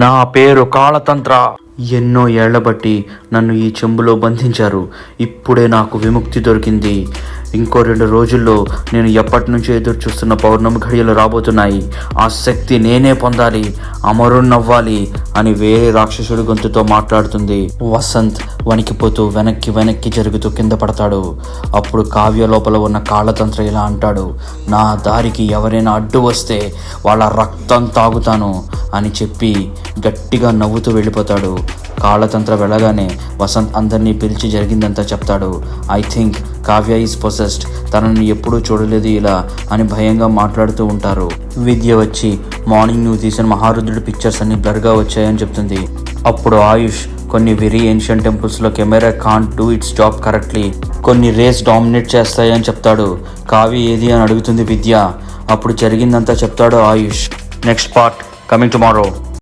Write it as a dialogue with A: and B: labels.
A: నా పేరు కాళతంత్ర. ఎన్నో ఏళ్ల బట్టి నన్ను ఈ చెంబులో బంధించారు. ఇప్పుడే నాకు విముక్తి దొరికింది. ఇంకో 2 రోజుల్లో నేను ఎప్పటి నుంచో ఎదురు చూస్తున్న పౌర్ణమి ఘడియలు రాబోతున్నాయి. ఆ శక్తి నేనే పొందాలి, అమరుణ్ణవ్వాలి అని వేరే రాక్షసుడి గొంతుతో మాట్లాడుతుంది. వసంత్ వణికిపోతూ వెనక్కి జరుగుతూ కింద పడతాడు. అప్పుడు కావ్య లోపల ఉన్న కాళతంత్ర ఇలా అంటాడు, నా దారికి ఎవరైనా అడ్డు వస్తే వాళ్ళ రక్తం తాగుతాను అని చెప్పి గట్టిగా నవ్వుతూ వెళ్ళిపోతాడు. కాళతంత్ర వెళ్ళగానే వసంత్ అందరినీ పిలిచి జరిగిందంతా చెప్తాడు. I think Kavya is possessed, తనని ఎప్పుడూ చూడలేదు ఇలా అని భయంగా మాట్లాడుతూ ఉంటారు. విద్య వచ్చి మార్నింగ్ నువ్వు తీసిన మహారుద్రుడి పిక్చర్స్ అన్ని బ్లర్గా వచ్చాయని చెప్తుంది. అప్పుడు ఆయుష్ కొన్ని వెరీ ఏన్షియంట్ టెంపుల్స్లో camera can't do its job correctly, కొన్ని రేస్ డామినేట్ చేస్తాయని చెప్తాడు. కావ్య ఏది అని అడుగుతుంది విద్య. అప్పుడు జరిగిందంతా చెప్తాడు Ayush. Next part coming tomorrow.